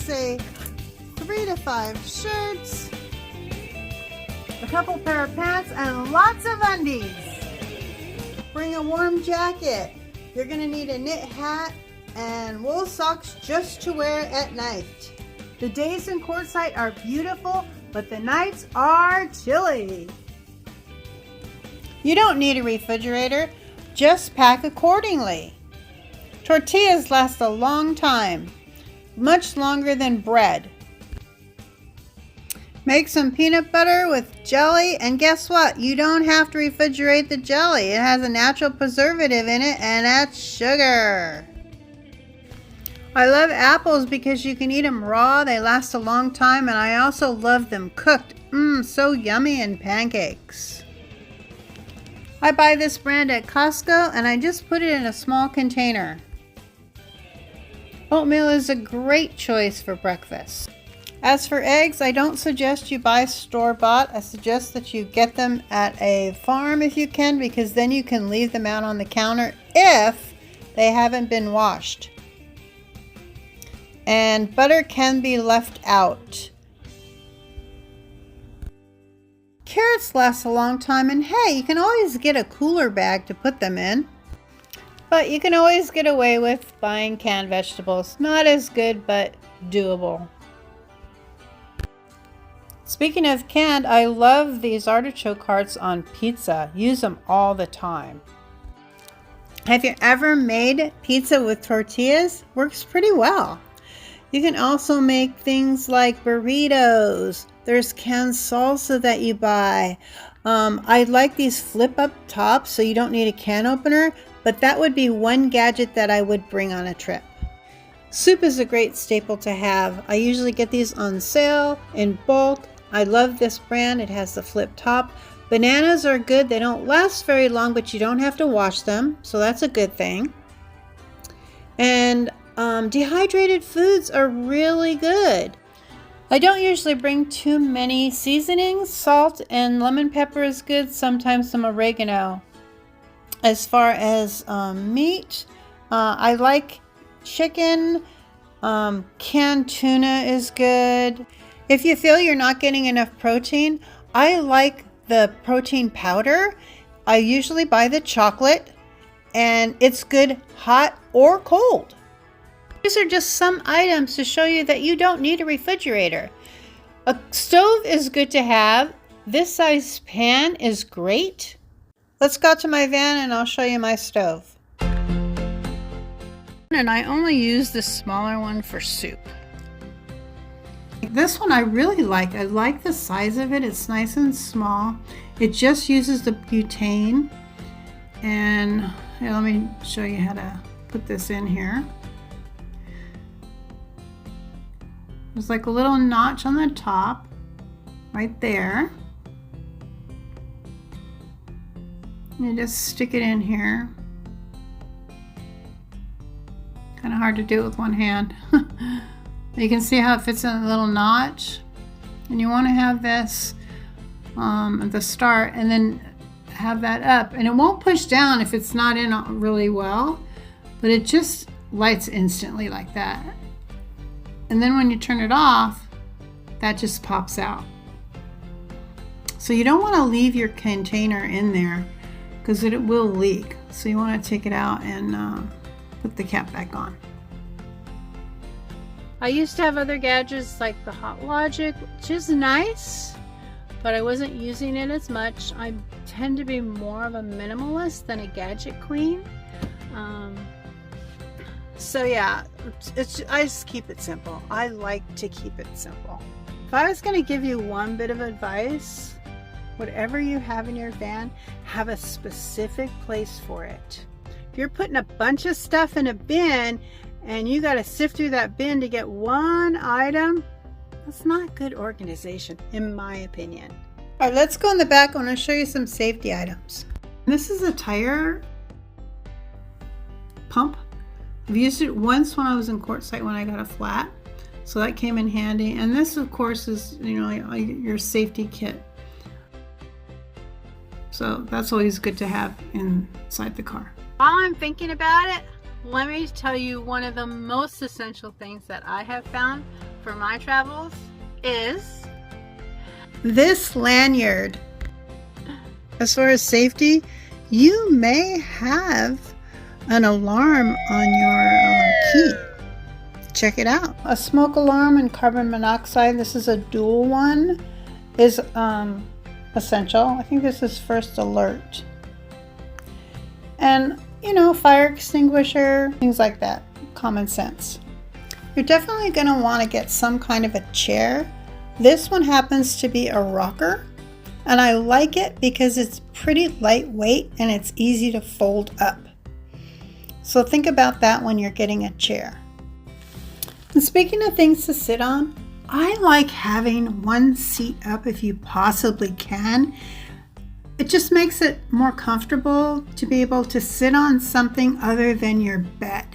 say 3 to 5 shirts, a couple pair of pants, and lots of undies. Bring a warm jacket. You're gonna need a knit hat and wool socks just to wear at night. The days in Quartzsite are beautiful, but the nights are chilly. You don't need a refrigerator, just pack accordingly. Tortillas last a long time, much longer than bread. Make some peanut butter with jelly, and guess what? You don't have to refrigerate the jelly. It has a natural preservative in it, and that's sugar. I love apples because you can eat them raw. They last a long time, and I also love them cooked. So yummy in pancakes. I buy this brand at Costco, and I just put it in a small container. Oatmeal is a great choice for breakfast. As for eggs, I don't suggest you buy store-bought. I suggest that you get them at a farm if you can, because then you can leave them out on the counter if they haven't been washed. And butter can be left out. Carrots last a long time, and hey, you can always get a cooler bag to put them in. But you can always get away with buying canned vegetables. Not as good, but doable. Speaking of canned, I love these artichoke hearts on pizza. Use them all the time. Have you ever made pizza with tortillas? Works pretty well. You can also make things like burritos. There's canned salsa that you buy. I like these flip up tops, so you don't need a can opener, but that would be one gadget that I would bring on a trip. Soup is a great staple to have. I usually get these on sale in bulk. I love this brand. It has the flip top. Bananas are good. They don't last very long, but you don't have to wash them, so that's a good thing. And dehydrated foods are really good. I don't usually bring too many seasonings. Salt and lemon pepper is good. Sometimes some oregano. As far as meat, I like chicken. Canned tuna is good. If you feel you're not getting enough protein, I like the protein powder. I usually buy the chocolate, and it's good hot or cold. These are just some items to show you that you don't need a refrigerator. A stove is good to have. This size pan is great. Let's go to my van and I'll show you my stove. And I only use the smaller one for soup. This one I really like. I like the size of it. It's nice and small. It just uses the butane. And here, let me show you how to put this in here. There's like a little notch on the top right there. You just stick it in here. Kind of hard to do it with one hand. You can see how it fits in a little notch. And you want to have this at the start and then have that up. And it won't push down if it's not in really well, but it just lights instantly like that. And then when you turn it off, that just pops out. So you don't want to leave your container in there because it will leak. So you want to take it out and put the cap back on. I used to have other gadgets like the Hot Logic, which is nice, but I wasn't using it as much. I tend to be more of a minimalist than a gadget queen. So yeah, I just keep it simple. I like to keep it simple. If I was going to give you one bit of advice, whatever you have in your van, have a specific place for it. If you're putting a bunch of stuff in a bin and you got to sift through that bin to get one item, that's not good organization, in my opinion. All right, let's go in the back. I want to show you some safety items. This is a tire pump. I've used it once when I was in Quartzsite when I got a flat, so that came in handy. And this, of course, is your safety kit. So that's always good to have inside the car. While I'm thinking about it, let me tell you one of the most essential things that I have found for my travels is this lanyard. As far as safety, you may have an alarm on your key. Check it out. A smoke alarm and carbon monoxide, this is a dual one, is essential. I think this is first alert. And, you know, fire extinguisher, things like that. Common sense. You're definitely going to want to get some kind of a chair. This one happens to be a rocker, and I like it because it's pretty lightweight and it's easy to fold up. So think about that when you're getting a chair. And speaking of things to sit on, I like having one seat up if you possibly can. It just makes it more comfortable to be able to sit on something other than your bed.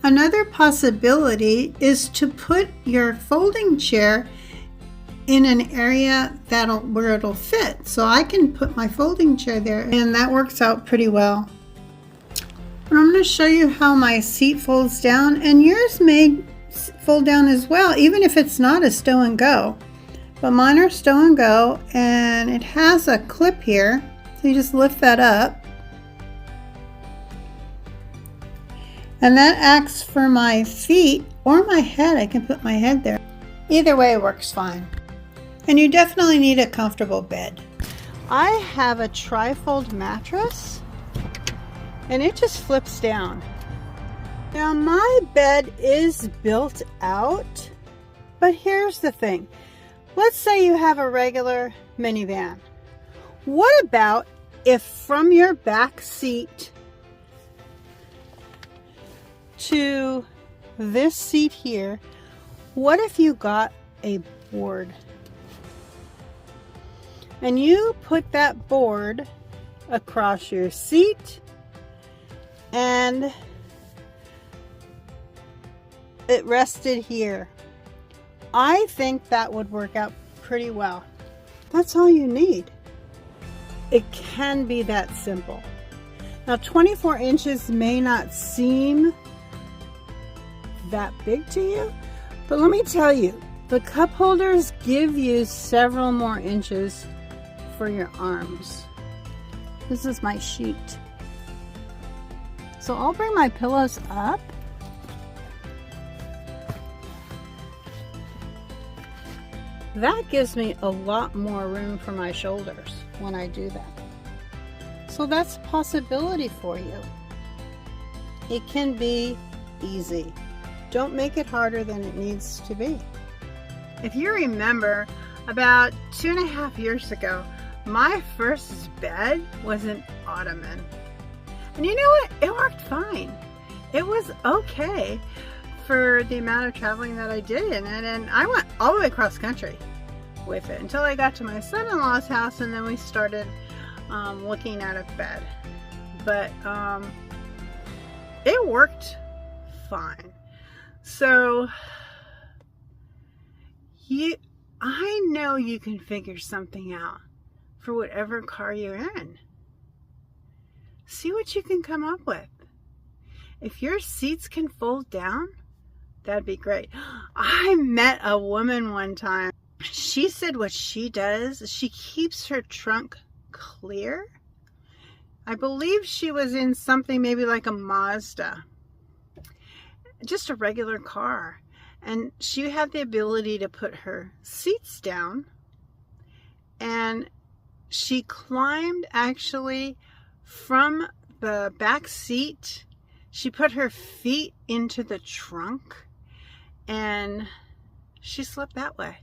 Another possibility is to put your folding chair in an area where it'll fit. So I can put my folding chair there, and that works out pretty well. And I'm going to show you how my seat folds down, and yours may fold down as well, even if it's not a stow and go. But mine are stow and go, and it has a clip here, so you just lift that up. And that acts for my feet or my head. I can put my head there. Either way works fine. And you definitely need a comfortable bed. I have a trifold mattress, and it just flips down. Now my bed is built out, but here's the thing. Let's say you have a regular minivan. What about if from your back seat to this seat here, what if you got a board? And you put that board across your seat and it rested here. I think that would work out pretty well. That's all you need. It can be that simple. Now 24 inches may not seem that big to you, but let me tell you, the cup holders give you several more inches for your arms. This is my sheet. So I'll bring my pillows up. That gives me a lot more room for my shoulders when I do that. So that's a possibility for you. It can be easy. Don't make it harder than it needs to be. If you remember, about 2.5 years ago, my first bed was an ottoman. And you know what? It worked fine. It was okay for the amount of traveling that I did in it, and I went all the way across country with it until I got to my son-in-law's house, and then we started looking at a bed. But it worked fine. So I know you can figure something out for whatever car you're in. See what you can come up with. If your seats can fold down, that'd be great. I met a woman one time. She said what she does, she keeps her trunk clear. I believe she was in something maybe like a Mazda, just a regular car. And she had the ability to put her seats down, and she climbed actually from the back seat. She put her feet into the trunk and she slept that way.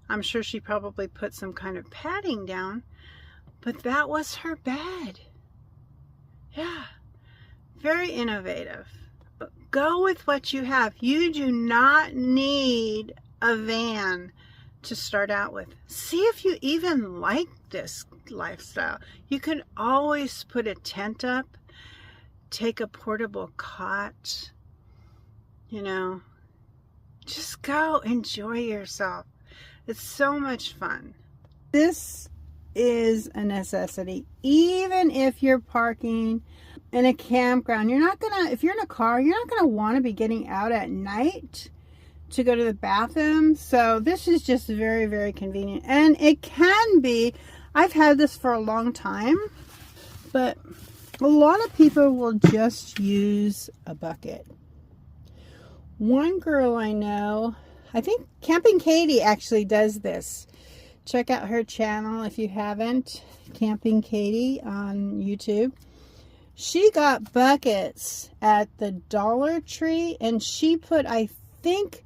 I'm sure she probably put some kind of padding down, but that was her bed. Yeah, very innovative. But go with what you have. You do not need a van to start out with. See if you even like this lifestyle. You can always put a tent up, take a portable cot, you know, just go enjoy yourself. It's so much fun. This is a necessity. Even if you're parking in a campground. You're not gonna, if you're in a car, you're not gonna want to be getting out at night to go to the bathroom. So this is just very, very convenient. And it can be, I've had this for a long time, but a lot of people will just use a bucket. One girl I know, I think Camping Katie actually does this. Check out her channel if you haven't, Camping Katie on YouTube. She got buckets at the Dollar Tree, and she put, I think,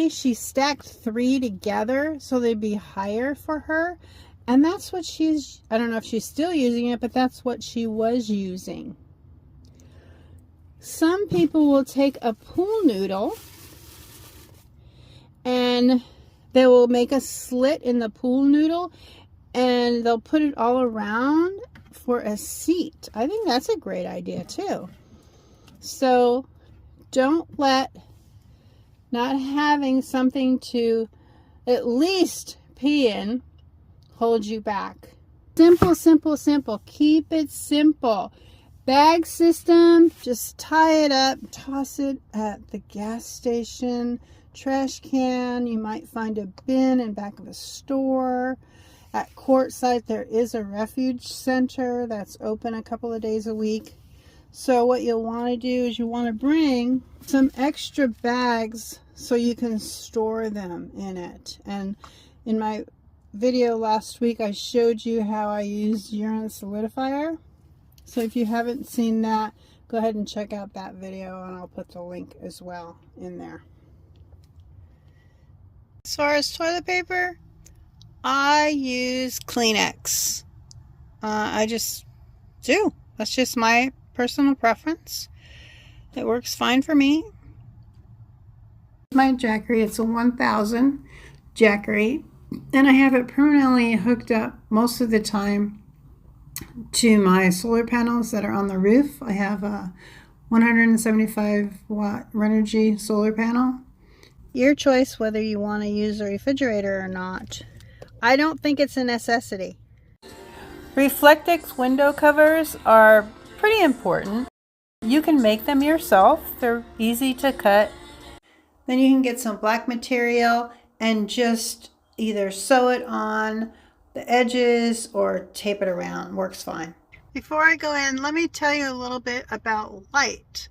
she stacked 3 together so they'd be higher for her. And that's what I don't know if she's still using it, but that's what she was using. Some people will take a pool noodle and they will make a slit in the pool noodle and they'll put it all around for a seat. I think that's a great idea too. So don't let not having something to at least pee in hold you back. Simple, simple, simple. Keep it simple. Bag system, just tie it up, toss it at the gas station, trash can. You might find a bin in back of a store. At Quartzsite, there is a refuge center that's open a couple of days a week. So what you'll want to do is you want to bring some extra bags so you can store them in it. And in my video last week, I showed you how I used urine solidifier. So if you haven't seen that, go ahead and check out that video, and I'll put the link as well in there. As far as toilet paper, I use Kleenex. I just do. That's just my personal preference. It works fine for me. My Jackery, it's a 1000 Jackery, and I have it permanently hooked up most of the time to my solar panels that are on the roof. I have a 175 watt Renogy solar panel. Your choice whether you want to use a refrigerator or not. I don't think it's a necessity. Reflectix window covers are pretty important. You can make them yourself. They're easy to cut. Then you can get some black material and just either sew it on the edges or tape it around. Works fine. Before I go in, let me tell you a little bit about light.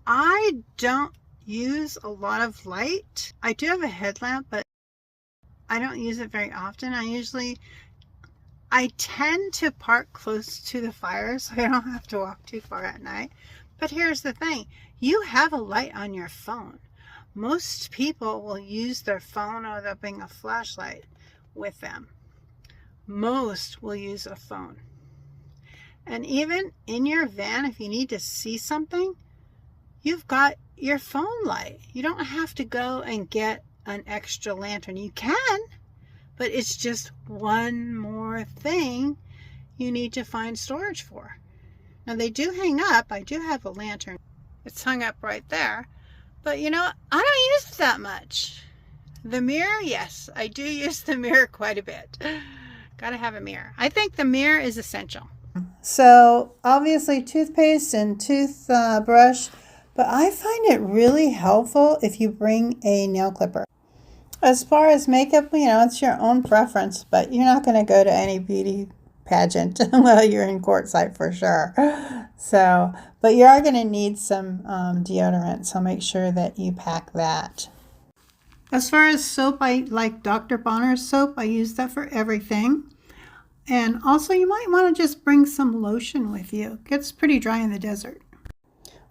I don't use a lot of light. I do have a headlamp, but I don't use it very often. I tend to park close to the fire so I don't have to walk too far at night. But here's the thing. You have a light on your phone. Most people will use their phone, or they'll bring a flashlight with them. Most will use a phone. And even in your van, if you need to see something, you've got your phone light. You don't have to go and get an extra lantern. You can, but it's just one more thing you need to find storage for. Now they do hang up. I do have a lantern. It's hung up right there. But you know, I don't use it that much. The mirror, yes, I do use the mirror quite a bit. Gotta have a mirror. I think the mirror is essential. So obviously toothpaste and toothbrush, but I find it really helpful if you bring a nail clipper. As far as makeup, you know, it's your own preference, but you're not going to go to any beauty pageant while you're in Quartzsite for sure. So, but you are going to need some deodorant, so make sure that you pack that. As far as soap, I like Dr. Bonner's soap. I use that for everything. And also you might want to just bring some lotion with you. It gets pretty dry in the desert.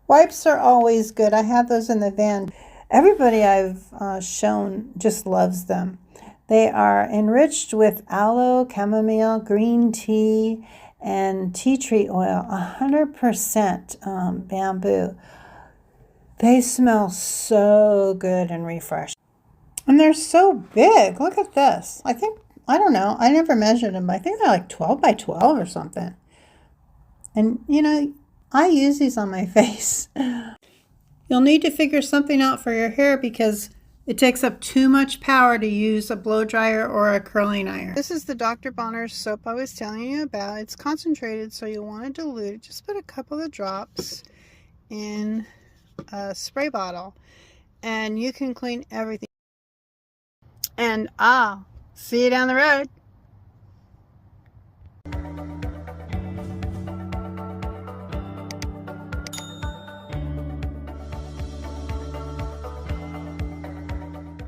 Wipes are always good. I have those in the van. Everybody I've shown just loves them. They are enriched with aloe, chamomile, green tea, and tea tree oil, 100% bamboo. They smell so good and refreshing. And they're so big. Look at this. I don't know. I never measured them, but I think they're like 12 by 12 or something. And, you know, I use these on my face. You'll need to figure something out for your hair because It takes up too much power to use a blow dryer or a curling iron. This is the Dr. Bronner's soap I was telling you about. It's concentrated, so you'll want to dilute it. Just put a couple of drops in a spray bottle, and you can clean everything. And see you down the road.